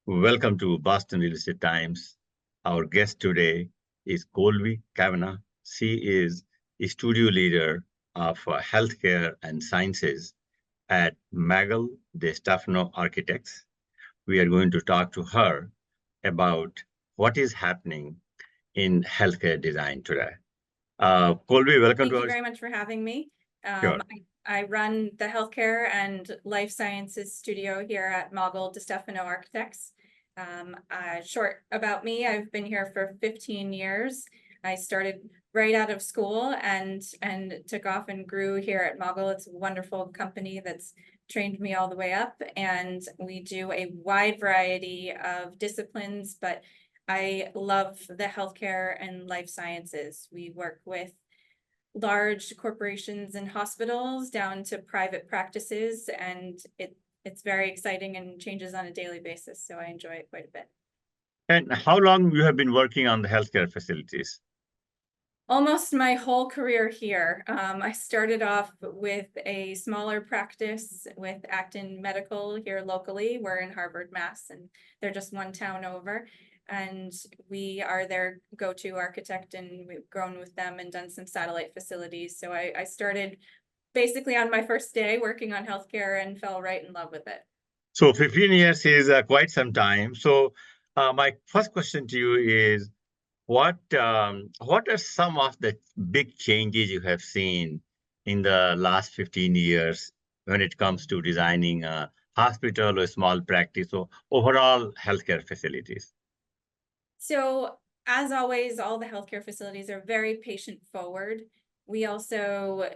Welcome to Boston Real Estate Times. Our guest today is Colby Cavanagh. She is a studio leader of healthcare and sciences at Maugel DeStefano Architects. We are going to talk to her about what is happening in healthcare design today. Colby, welcome Thank to you our very much for having me. Sure. I run the healthcare and life sciences studio here at Maugel DeStefano Architects. Short about me, I've been here for 15 years. I started right out of school and took off and grew here at Maugel. It's a wonderful company that's trained me all the way up, and we do a wide variety of disciplines, but I love the healthcare and life sciences. We work with large corporations and hospitals down to private practices, and it's very exciting and changes on a daily basis. So I enjoy it quite a bit. And how long you have been working on the healthcare facilities? Almost my whole career here. I started off with a smaller practice with Acton Medical here locally. We're in Harvard, Mass, and they're just one town over. And we are their go-to architect, and we've grown with them and done some satellite facilities. So I started basically on my first day working on healthcare and fell right in love with it. So 15 years is quite some time. So my first question to you is, what are some of the big changes you have seen in the last 15 years when it comes to designing a hospital or small practice or overall healthcare facilities? So as always, all the healthcare facilities are very patient forward. We also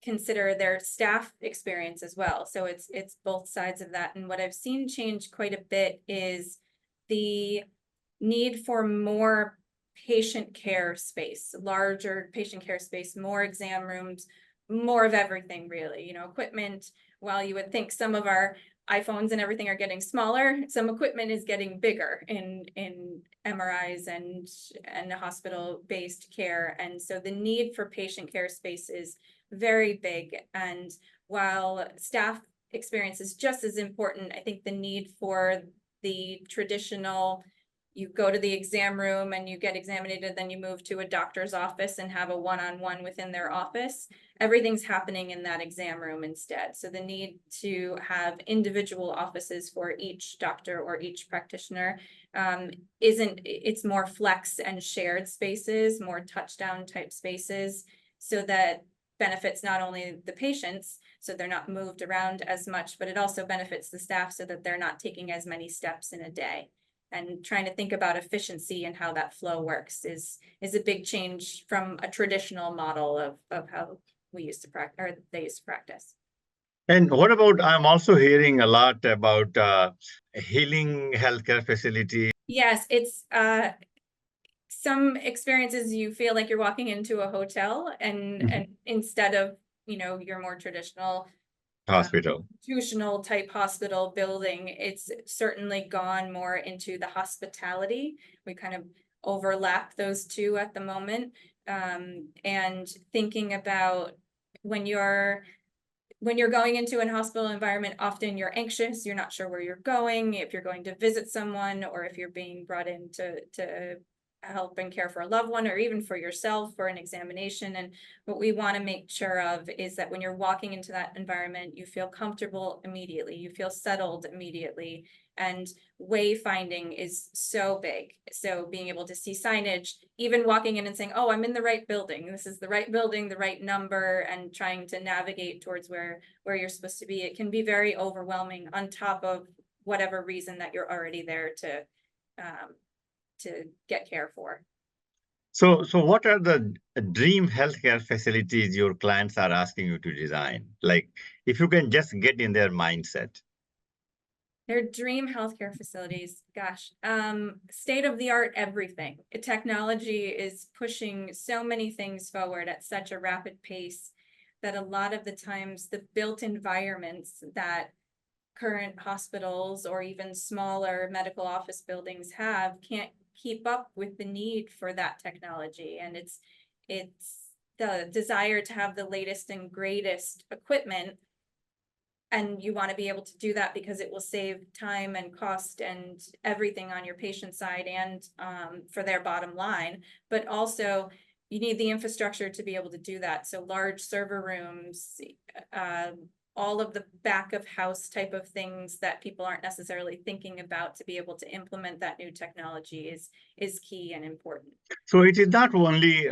consider their staff experience as well. So it's both sides of that. And what I've seen change quite a bit is the need for more patient care space, larger patient care space, more exam rooms, more of everything really, equipment. While you would think some of our iPhones and everything are getting smaller, some equipment is getting bigger in MRIs and hospital-based care. And so the need for patient care space is very big. And while staff experience is just as important, I think the need for the traditional, you go to the exam room and you get examined, and then you move to a doctor's office and have a one-on-one within their office. Everything's happening in that exam room instead. So the need to have individual offices for each doctor or each practitioner it's more flex and shared spaces, more touchdown type spaces, so that benefits not only the patients, so they're not moved around as much, but it also benefits the staff so that they're not taking as many steps in a day. And trying to think about efficiency and how that flow works is a big change from a traditional model of how we used to practice, or they used to practice. And what about, I'm also hearing a lot about healing healthcare facilities. Yes, it's some experiences you feel like you're walking into a hotel, and instead of your more traditional Hospital. institutional type hospital building, it's certainly gone more into the hospitality. We kind of overlap those two at the moment. And thinking about when you're going into a hospital environment, often you're anxious, you're not sure where you're going, if you're going to visit someone, or if you're being brought in to help and care for a loved one, or even for yourself for an examination. And what we want to make sure of is that when you're walking into that environment, you feel comfortable immediately, you feel settled immediately. And wayfinding is so big. So being able to see signage, even walking in and saying, oh, I'm in the right building, this is the right building, the right number, and trying to navigate towards where you're supposed to be, it can be very overwhelming on top of whatever reason that you're already there to get care for. So what are the dream healthcare facilities your clients are asking you to design? Like, if you can just get in their mindset. Their dream healthcare facilities, gosh, state-of-the-art everything. Technology is pushing so many things forward at such a rapid pace that a lot of the times the built environments that current hospitals or even smaller medical office buildings have can't keep up with the need for that technology. And it's the desire to have the latest and greatest equipment And you want to be able to do that because it will save time and cost and everything on your patient side and for their bottom line. But also you need the infrastructure to be able to do that. So large server rooms, all of the back of house type of things that people aren't necessarily thinking about to be able to implement that new technology is key and important. So it is not only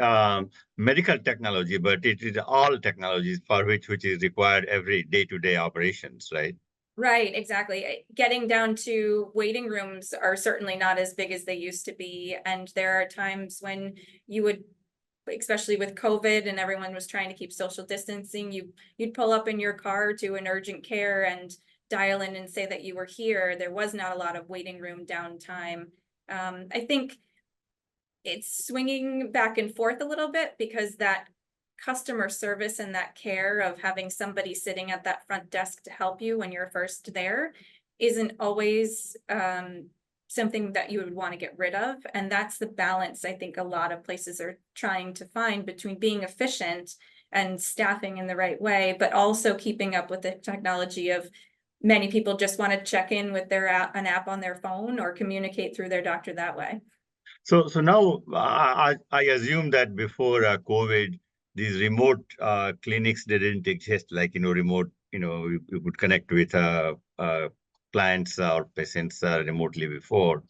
medical technology, but it is all technologies for which is required every day-to-day operations, right? Right, exactly. Getting down to waiting rooms are certainly not as big as they used to be. And there are times when you would, especially with COVID and everyone was trying to keep social distancing, you'd pull up in your car to an urgent care and dial in and say that you were here. There was not a lot of waiting room downtime. I think it's swinging back and forth a little bit because that customer service and that care of having somebody sitting at that front desk to help you when you're first there isn't always something that you would want to get rid of. And that's the balance I think a lot of places are trying to find between being efficient and staffing in the right way, but also keeping up with the technology of many people just want to check in with an app on their phone or communicate through their doctor that way. So now I assume that before COVID, these remote clinics didn't exist, like, remote, you could connect with clients or patients remotely before.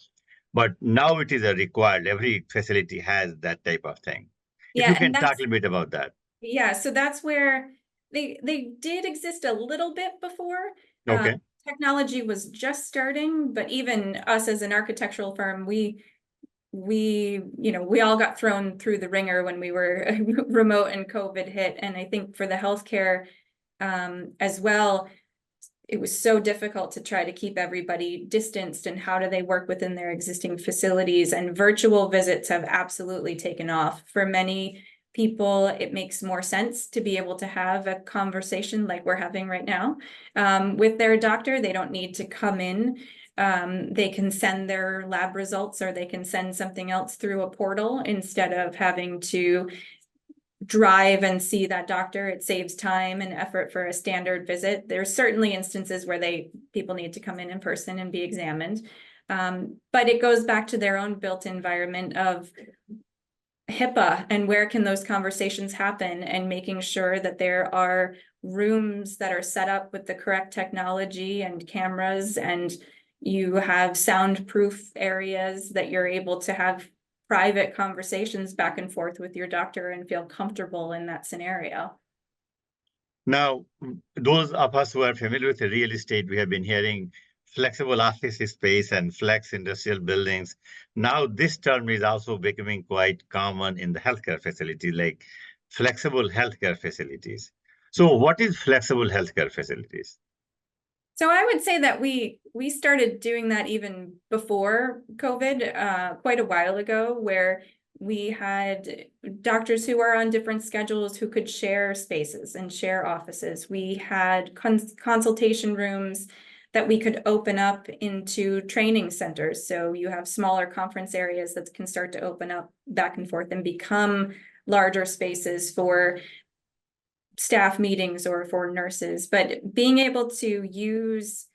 But now it is a required, every facility has that type of thing. If Yeah, you and can talk a that's, little bit about that. yeah, so that's where they did exist a little bit before. Okay. Technology was just starting, but even us as an architectural firm, we all got thrown through the ringer when we were remote and COVID hit. And I think for the healthcare as well, it was so difficult to try to keep everybody distanced and how do they work within their existing facilities, and virtual visits have absolutely taken off. For many people, it makes more sense to be able to have a conversation like we're having right now with their doctor. They don't need to come in. They can send their lab results or they can send something else through a portal instead of having to drive and see that doctor. It saves time and effort for a standard visit. There's certainly instances where people need to come in person and be examined. But it goes back to their own built environment of HIPAA and where can those conversations happen, and making sure that there are rooms that are set up with the correct technology and cameras, and you have soundproof areas that you're able to have private conversations back and forth with your doctor and feel comfortable in that scenario. Now, those of us who are familiar with the real estate, we have been hearing flexible office space and flex industrial buildings. Now, this term is also becoming quite common in the healthcare facility, like flexible healthcare facilities. So what is flexible healthcare facilities? So I would say that we started doing that even before COVID, quite a while ago, where we had doctors who are on different schedules who could share spaces and share offices. We had consultation rooms that we could open up into training centers. So you have smaller conference areas that can start to open up back and forth and become larger spaces for staff meetings or for nurses. But being able to use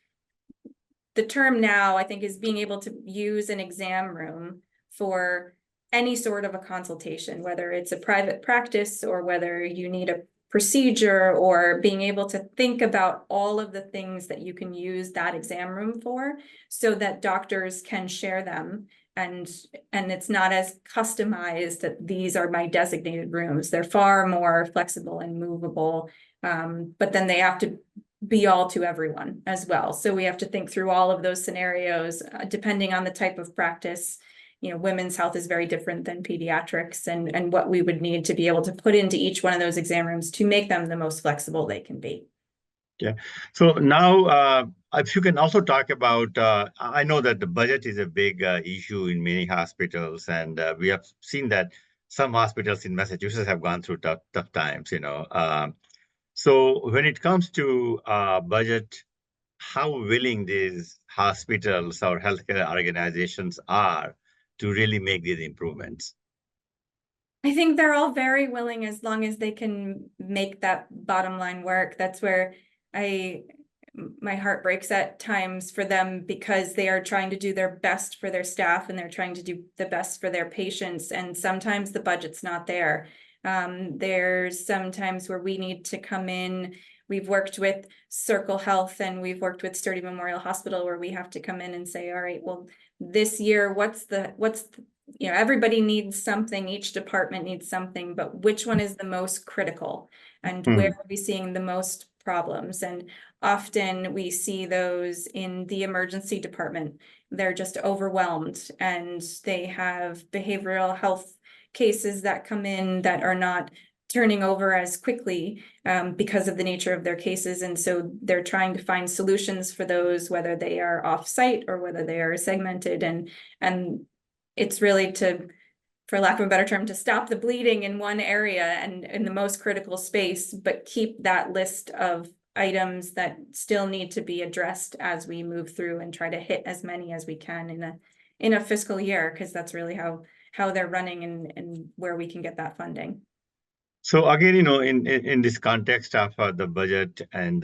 the term now, I think, is being able to use an exam room for any sort of a consultation, whether it's a private practice or whether you need a procedure, or being able to think about all of the things that you can use that exam room for so that doctors can share them. And it's not as customized that these are my designated rooms. They're far more flexible and movable, but then they have to be all to everyone as well. So we have to think through all of those scenarios, depending on the type of practice. Women's health is very different than pediatrics, and what we would need to be able to put into each one of those exam rooms to make them the most flexible they can be. Yeah. So now, if you can also talk about, I know that the budget is a big issue in many hospitals, and we have seen that some hospitals in Massachusetts have gone through tough times, So when it comes to budget, how willing these hospitals or healthcare organizations are to really make these improvements? I think they're all very willing as long as they can make that bottom line work. That's where my heart breaks at times for them because they are trying to do their best for their staff and they're trying to do the best for their patients. And sometimes the budget's not there. There's sometimes where we need to come in. We've worked with Circle Health and we've worked with Sturdy Memorial Hospital where we have to come in and say, all right, well, this year, everybody needs something, each department needs something, but which one is the most critical? And where are we seeing the most problems? And often we see those in the emergency department. They're just overwhelmed and they have behavioral health cases that come in that are not turning over as quickly because of the nature of their cases. And so they're trying to find solutions for those, whether they are off-site or whether they are segmented. And it's really to, for lack of a better term, to stop the bleeding in one area and in the most critical space, but keep that list of items that still need to be addressed as we move through and try to hit as many as we can in a fiscal year, because that's really how they're running and where we can get that funding. So again, in this context of the budget and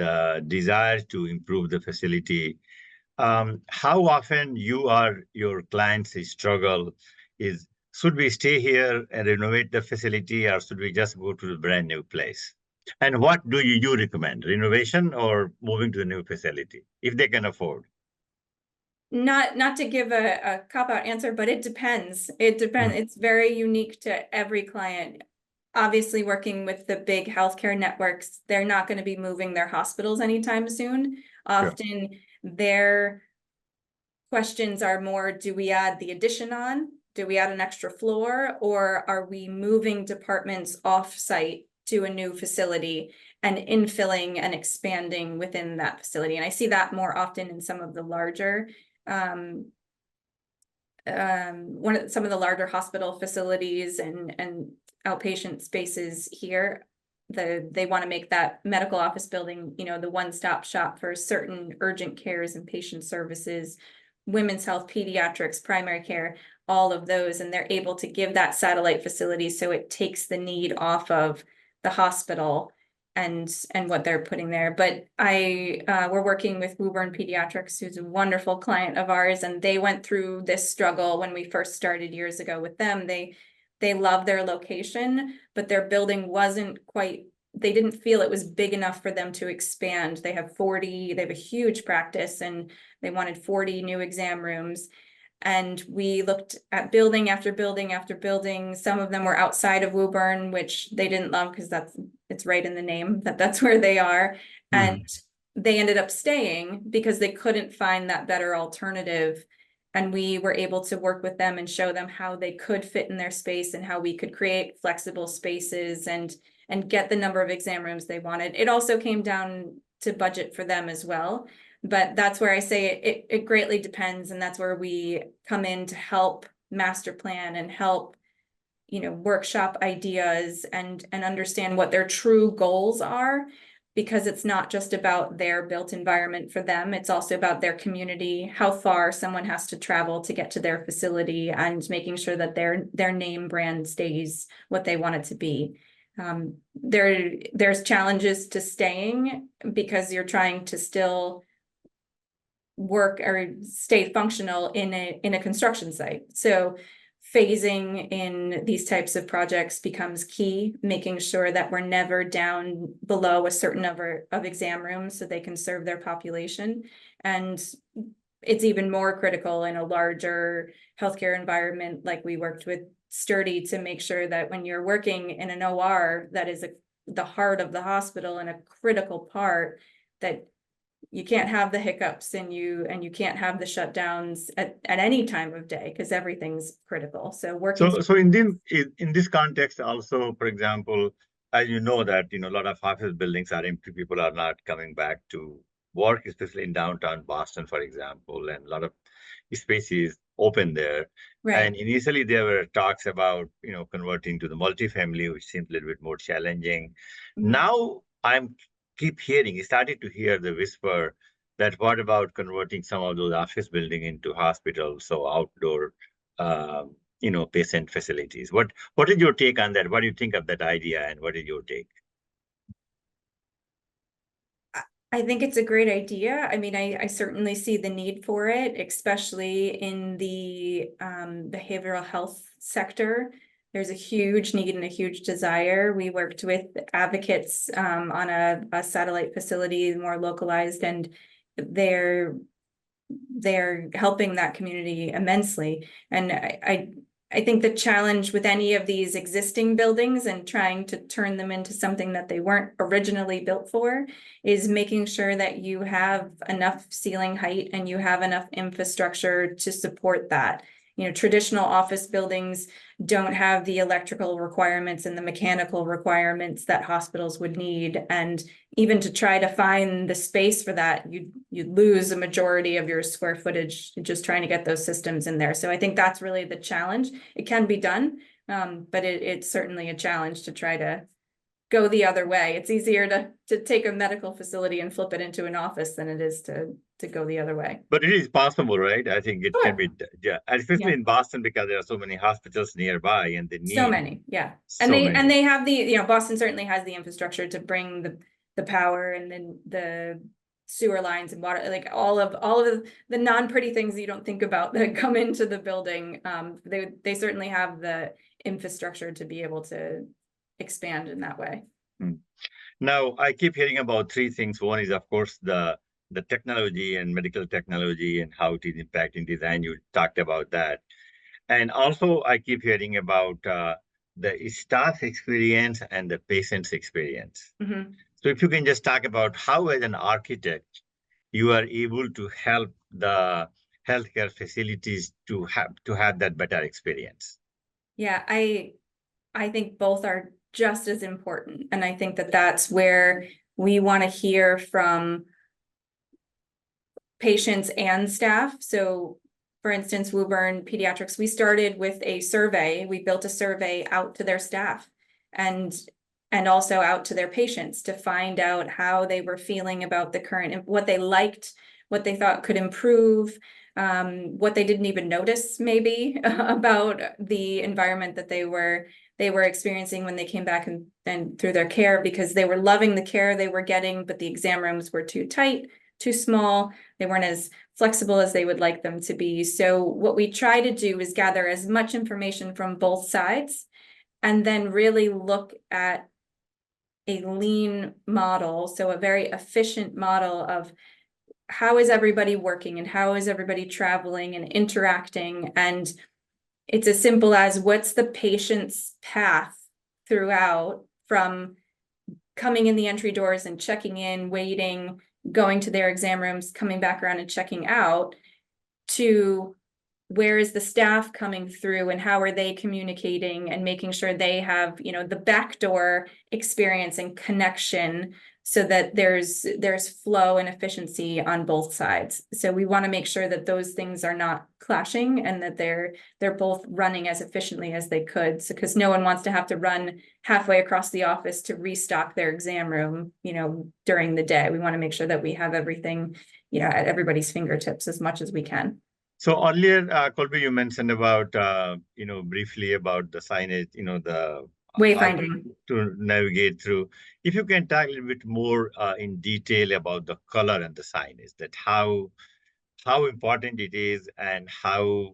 desire to improve the facility, how often you or your clients struggle is, should we stay here and renovate the facility or should we just go to the brand new place? And what do you recommend, renovation or moving to a new facility, if they can afford? Not to give a cop-out answer, but it depends. It depends. It's very unique to every client. Obviously, working with the big healthcare networks, they're not going to be moving their hospitals anytime soon. Often their questions are more, do we add the addition on? Do we add an extra floor? Or are we moving departments off-site to a new facility and infilling and expanding within that facility? And I see that more often in some of the larger some of the larger hospital facilities and outpatient spaces here. They want to make that medical office building, the one-stop shop for certain urgent cares and patient services, women's health, pediatrics, primary care, all of those, and they're able to give that satellite facility so it takes the need off of the hospital and what they're putting there. But we're working with Woburn Pediatrics, who's a wonderful client of ours, and they went through this struggle when we first started years ago with them. They love their location, but their building they didn't feel it was big enough for them to expand. They have a huge practice and they wanted 40 new exam rooms. And we looked at building after building after building. Some of them were outside of Woburn, which they didn't love because it's right in the name that's where they are. And they ended up staying because they couldn't find that better alternative. And we were able to work with them and show them how they could fit in their space and how we could create flexible spaces and get the number of exam rooms they wanted. It also came down to budget for them as well. But that's where I say it greatly depends. And that's where we come in to help master plan and help, workshop ideas and understand what their true goals are, because it's not just about their built environment for them. It's also about their community, how far someone has to travel to get to their facility, and making sure that their name brand stays what they want it to be. There's challenges to staying because you're trying to still work or stay functional in a construction site. So phasing in these types of projects becomes key, making sure that we're never down below a certain number of exam rooms so they can serve their population. And it's even more critical in a larger healthcare environment like we worked with Sturdy, to make sure that when you're working in an OR that is the heart of the hospital and a critical part, that you can't have the hiccups and you can't have the shutdowns at any time of day because everything's critical. So working. So in this context also, for example, as you know that a lot of office buildings are empty, people are not coming back to work, especially in downtown Boston, for example, and a lot of spaces open there. Right. And initially there were talks about converting to the multifamily, which seems a little bit more challenging. Now keep started to hear the whisper that what about converting some of those office building into hospitals, so outdoor patient facilities. What is your take on that? What do you think of that idea and what is your take? I think it's a great idea. I mean, I certainly see the need for it, especially in the behavioral health sector. There's a huge need and a huge desire. We worked with advocates on a satellite facility, more localized, and they're helping that community immensely. And I think the challenge with any of these existing buildings and trying to turn them into something that they weren't originally built for is making sure that you have enough ceiling height and you have enough infrastructure to support that. You know, traditional office buildings don't have the electrical requirements and the mechanical requirements that hospitals would need. And even to try to find the space for that, you'd lose a majority of your square footage just trying to get those systems in there. So I think that's really the challenge. It can be done, but it's certainly a challenge to try to go the other way. It's easier to take a medical facility and flip it into an office than it is to go the other way. But it is possible, right? I think it can Sure. be, yeah, especially Yeah. in Boston because there are so many hospitals nearby and they So need many, yeah. And so they many. have the, you know, Boston certainly has the infrastructure to bring the power and then the sewer lines and water, like all of the non-pretty things that you don't think about that come into the building. They certainly have the infrastructure to be able to expand in that way. Hmm. Now, I keep hearing about three things. One is, of course, the technology and medical technology and how it is impacting design. You talked about that. And also, I keep hearing about the staff experience and the patient's experience. Mhm. So if you can just talk about how, as an architect, you are able to help the healthcare facilities to have that better experience. Yeah, I think both are just as important. And I think that that's where we want to hear from patients and staff. So for instance, Woburn Pediatrics, we started with a survey. We built a survey out to their staff and also out to their patients to find out how they were feeling about the current, what they liked, what they thought could improve, what they didn't even notice maybe about the environment that they were experiencing when they came back and through their care, because they were loving the care they were getting, but the exam rooms were too tight, too small. They weren't as flexible as they would like them to be. So what we try to do is gather as much information from both sides and then really look at a lean model, so a very efficient model of how is everybody working and how is everybody traveling and interacting. And it's as simple as what's the patient's path throughout from coming in the entry doors and checking in, waiting, going to their exam rooms, coming back around and checking out, to where is the staff coming through and how are they communicating and making sure they have, you know, the backdoor experience and connection so that there's flow and efficiency on both sides. So we want to make sure that those things are not clashing and that they're both running as efficiently as they could. So because no one wants to have to run halfway across the office to restock their exam room, you know, during the day. We want to make sure that we have everything, you know, at everybody's fingertips as much as we can. So earlier, Colby, you mentioned about, briefly about the signage, the how Wayfinding. to navigate through. If you can talk a little bit more in detail about the color and the signage, that how important it is and how,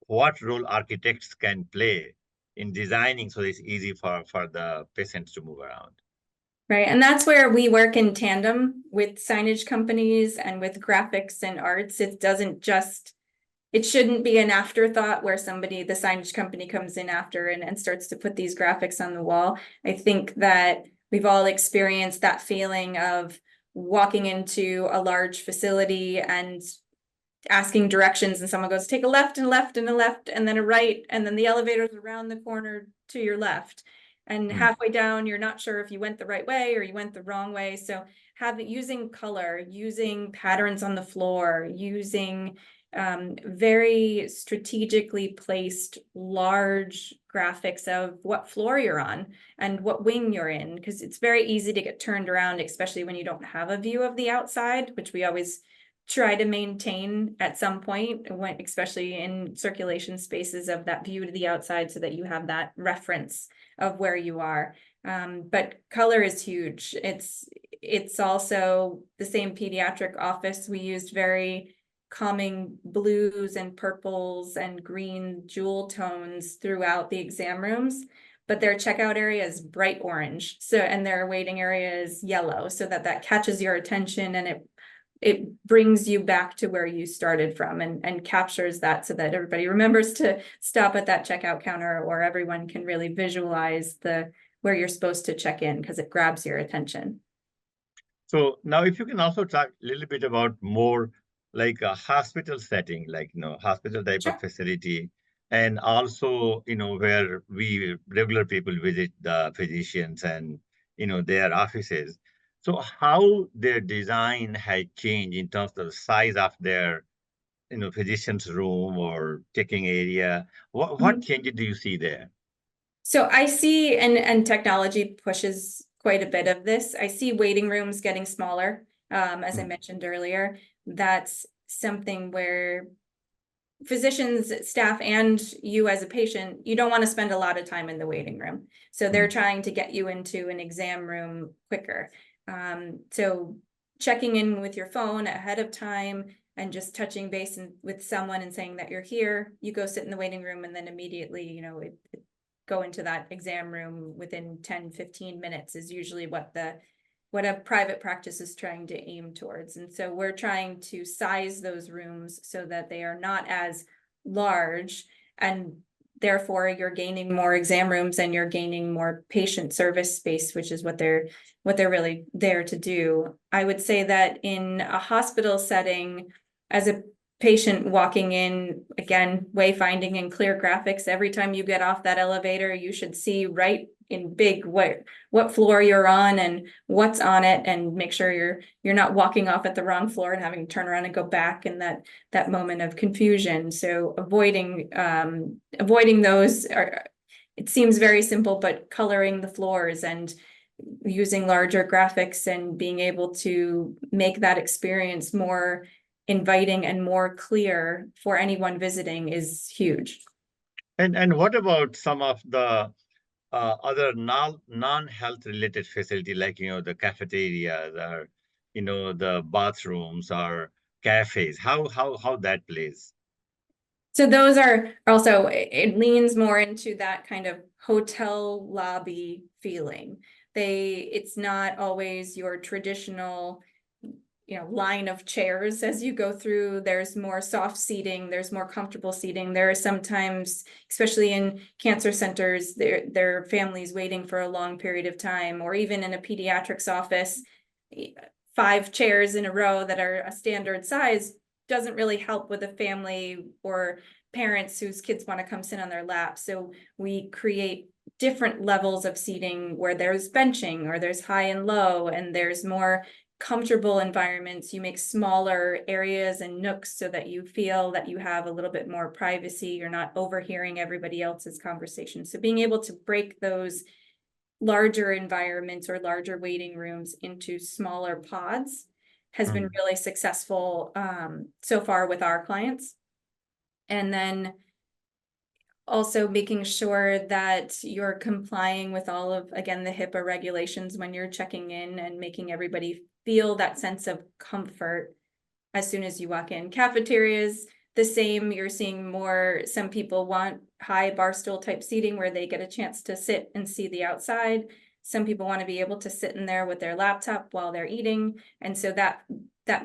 what role architects can play in designing so it's easy for the patients to move around. Right. And that's where we work in tandem with signage companies and with graphics and arts. It shouldn't be an afterthought where the signage company comes in after and starts to put these graphics on the wall. I think that we've all experienced that feeling of walking into a large facility and asking directions and someone goes, take a left and a left and a left and then a right, and then the elevator's around the corner to your left. And halfway down, you're not sure if you went the right way or you went the wrong way. So using color, using patterns on the floor, using very strategically placed large graphics of what floor you're on and what wing you're in, because it's very easy to get turned around, especially when you don't have a view of the outside, which we always try to maintain at some point, especially in circulation spaces, of that view to the outside so that you have that reference of where you are. But color is huge. it's also the same pediatric office. We used very calming blues and purples and green jewel tones throughout the exam rooms, but their checkout area is bright orange. So, and their waiting area is yellow, so that catches your attention, and it brings you back to where you started from, and captures that, so that everybody remembers to stop at that checkout counter, or everyone can really visualize where you're supposed to check in, because it grabs your attention. So now if you can also talk a little bit about more like a hospital setting, like, hospital type of Sure. facility, and also, where we regular people visit the physicians and, their offices. So how their design has changed in terms of the size of their, physician's room or checking area. What changes do you see there? So I see, and technology pushes quite a bit of this. I see waiting rooms getting smaller, as I Mm, mentioned earlier. That's something where physicians, staff, and you as a patient, you don't want to spend a lot of time in the waiting room. So they're mm, trying to get you into an exam room quicker. So checking in with your phone ahead of time and just touching base with someone and saying that you're here, you go sit in the waiting room, and then immediately, go into that exam room within 10-15 minutes is usually what a private practice is trying to aim towards. And so we're trying to size those rooms so that they are not as large, and therefore you're gaining more exam rooms and you're gaining more patient service space, which is what they're really there to do. I would say that in a hospital setting, as a patient walking in, again, wayfinding and clear graphics, every time you get off that elevator, you should see right in big what floor you're on and what's on it, and make sure you're not walking off at the wrong floor and having to turn around and go back in that moment of confusion. So avoiding those it seems very simple, but coloring the floors and using larger graphics and being able to make that experience more inviting and more clear for anyone visiting is huge. And what about some of the other non-health related facility, like, the cafeterias or, the bathrooms or cafes? How that plays? So those are also, it leans more into that kind of hotel lobby feeling. It's not always your traditional, line of chairs as you go through. There's more soft seating, there's more comfortable seating. There are sometimes, especially in cancer centers, there are families waiting for a long period of time, or even in a pediatrics office, 5 chairs in a row that are a standard size doesn't really help with a family or parents whose kids want to come sit on their lap. So we create different levels of seating where there's benching, or there's high and low, and there's more comfortable environments. You make smaller areas and nooks so that you feel that you have a little bit more privacy. You're not overhearing everybody else's conversation. So being able to break those larger environments or larger waiting rooms into smaller pods has been really successful so far with our clients. And then also making sure that you're complying with all of, again, the HIPAA regulations when you're checking in, and making everybody feel that sense of comfort as soon as you walk in. Cafeterias, the same. You're seeing more, some people want high bar stool type seating where they get a chance to sit and see the outside. Some people want to be able to sit in there with their laptop while they're eating. And so that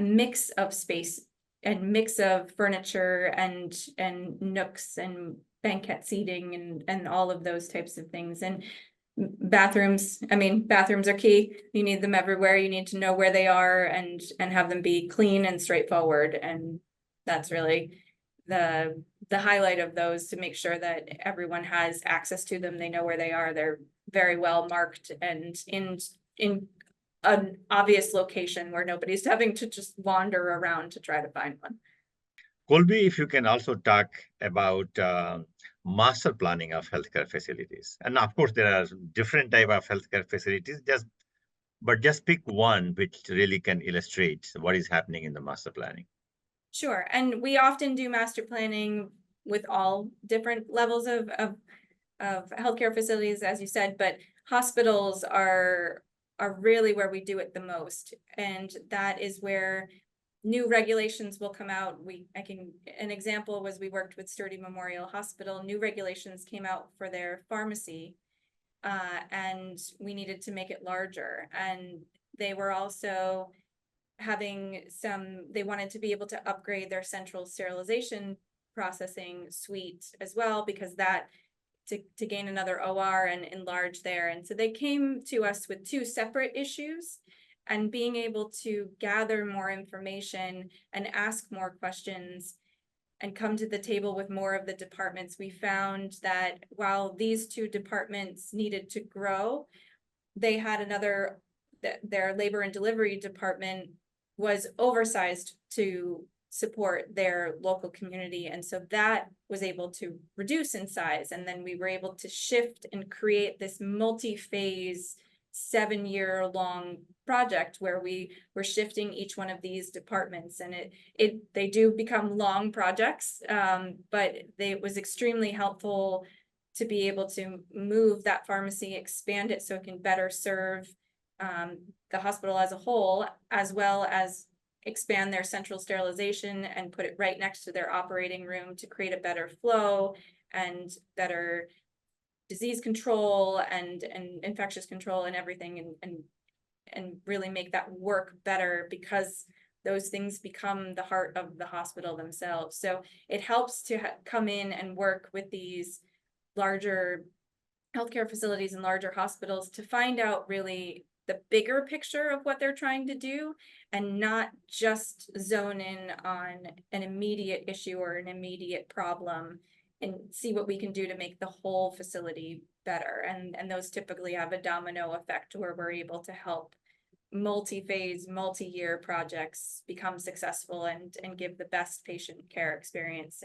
mix of space and mix of furniture and nooks and banquet seating and all of those types of things. And bathrooms, bathrooms are key. You need them everywhere. You need to know where they are and have them be clean and straightforward. And that's really the highlight of those, to make sure that everyone has access to them. They know where they are. They're very well marked and in an obvious location where nobody's having to just wander around to try to find one. Colby, if you can also talk about master planning of healthcare facilities. And of course, there are different type of healthcare facilities, but just pick one which really can illustrate what is happening in the master planning. Sure. And we often do master planning with all different levels of healthcare facilities, as you said, but hospitals are are really where we do it the most. And that is where new regulations will come out. An example was we worked with Sturdy Memorial Hospital. New regulations came out for their pharmacy, and we needed to make it larger. And they were also they wanted to be able to upgrade their central sterilization processing suite as well, because to gain another OR and enlarge there. And so they came to us with two separate issues, and being able to gather more information and ask more questions and come to the table with more of the departments, we found that while these two departments needed to grow, they had their labor and delivery department was oversized to support their local community. And so that was able to reduce in size. And then we were able to shift and create this multi-phase 7-year-long project where we were shifting each one of these departments. And they do become long projects, but it was extremely helpful to be able to move that pharmacy, expand it so it can better serve the hospital as a whole, as well as expand their central sterilization and put it right next to their operating room to create a better flow and better disease control and infectious control and everything, and really make that work better, because those things become the heart of the hospital themselves. So it helps to come in and work with these larger healthcare facilities and larger hospitals to find out really the bigger picture of what they're trying to do, and not just zone in on an immediate issue or an immediate problem, and see what we can do to make the whole facility better. And those typically have a domino effect where we're able to help multi-phase, multi-year projects become successful and give the best patient care experience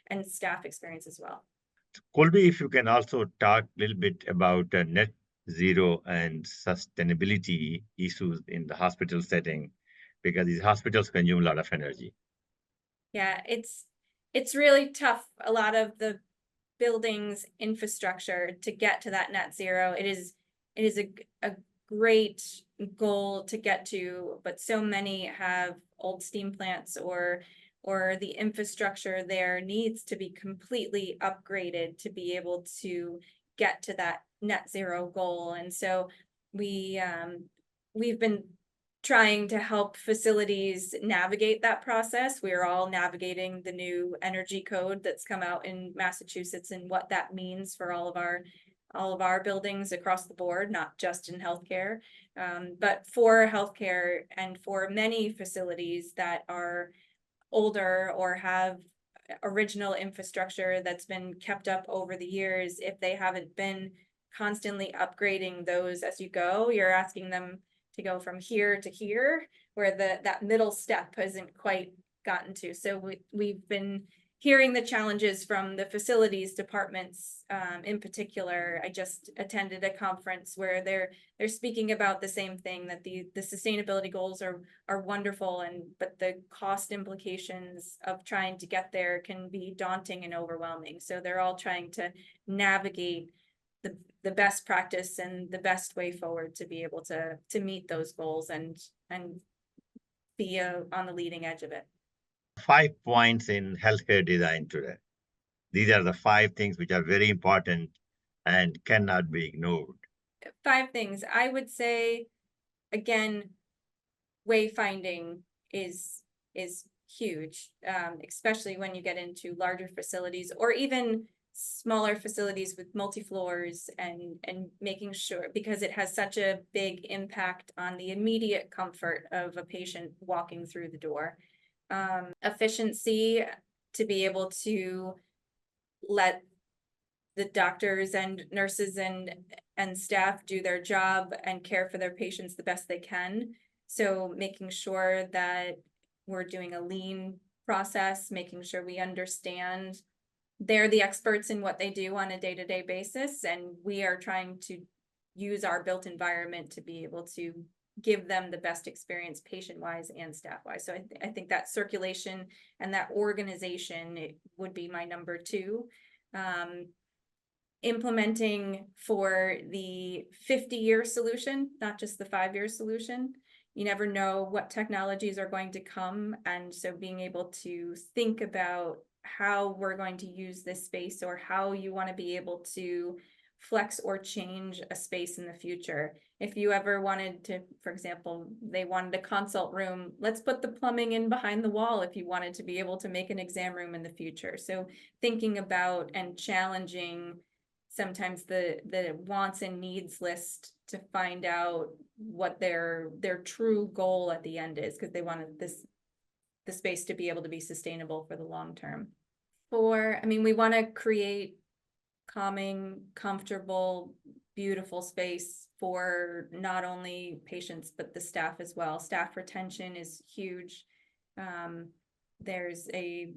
and staff experience as well. Colby, if you can also talk a little bit about net zero and sustainability issues in the hospital setting, because these hospitals consume a lot of energy. Yeah, it's really tough. A lot of the buildings infrastructure to get to that net zero, it is a great goal to get to, but so many have old steam plants or the infrastructure there needs to be completely upgraded to be able to get to that net zero goal. And so we've been trying to help facilities navigate that process. We're all navigating the new energy code that's come out in Massachusetts and what that means for all of our buildings across the board, not just in healthcare, but for healthcare and for many facilities that are older or have original infrastructure that's been kept up over the years. If they haven't been constantly upgrading those as you go, you're asking them to go from here to here, where that middle step hasn't quite gotten to. So we've been hearing the challenges from the facilities departments, in particular. I just attended a conference where they're speaking about the same thing, that the sustainability goals are wonderful, but the cost implications of trying to get there can be daunting and overwhelming. So they're all trying to navigate the best practice and the best way forward to be able to meet those goals and be on the leading edge of it. 5 points in healthcare design today. These are the 5 things which are very important and cannot be ignored. 5 things. I would say, again, wayfinding is huge, especially when you get into larger facilities or even smaller facilities with multi-floors, and making sure, because it has such a big impact on the immediate comfort of a patient walking through the door. Efficiency, to be able to let the doctors and nurses and staff do their job and care for their patients the best they can. So making sure that we're doing a lean process, making sure we understand they're the experts in what they do on a day-to-day basis, and we are trying to use our built environment to be able to give them the best experience patient-wise and staff-wise. So I think that circulation and that organization, it would be my number 2. implementing for the 50-year solution, not just the 5-year solution. You never know what technologies are going to come. And so being able to think about how we're going to use this space, or how you want to be able to flex or change a space in the future. If you ever wanted to, for example, they wanted a consult room, let's put the plumbing in behind the wall if you wanted to be able to make an exam room in the future. So thinking about and challenging sometimes the wants and needs list to find out what their true goal at the end is, because they wanted the space to be able to be sustainable for the long term. We want to create calming, comfortable, beautiful space for not only patients, but the staff as well. Staff retention is huge. There's a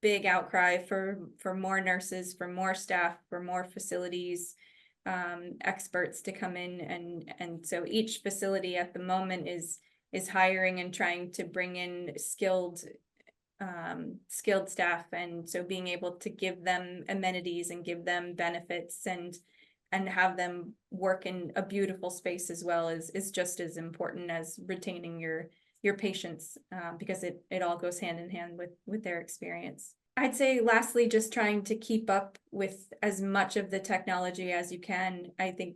big outcry for more nurses, for more staff, for more facilities, experts to come in. And so each facility at the moment is hiring and trying to bring in skilled staff, and so being able to give them amenities and give them benefits and have them work in a beautiful space as well is just as important as retaining your patients, because it all goes hand in hand with their experience. I'd say lastly, just trying to keep up with as much of the technology as you can. I think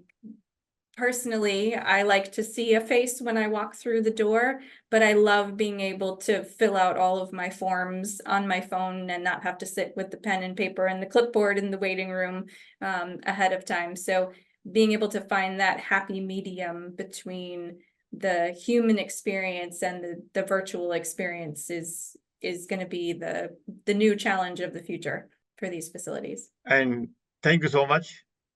personally, I like to see a face when I walk through the door, but I love being able to fill out all of my forms on my phone and not have to sit with the pen and paper and the clipboard in the waiting room ahead of time. So being able to find that happy medium between the human experience and the virtual experience is going to be the new challenge of the future for these facilities. And thank you so much.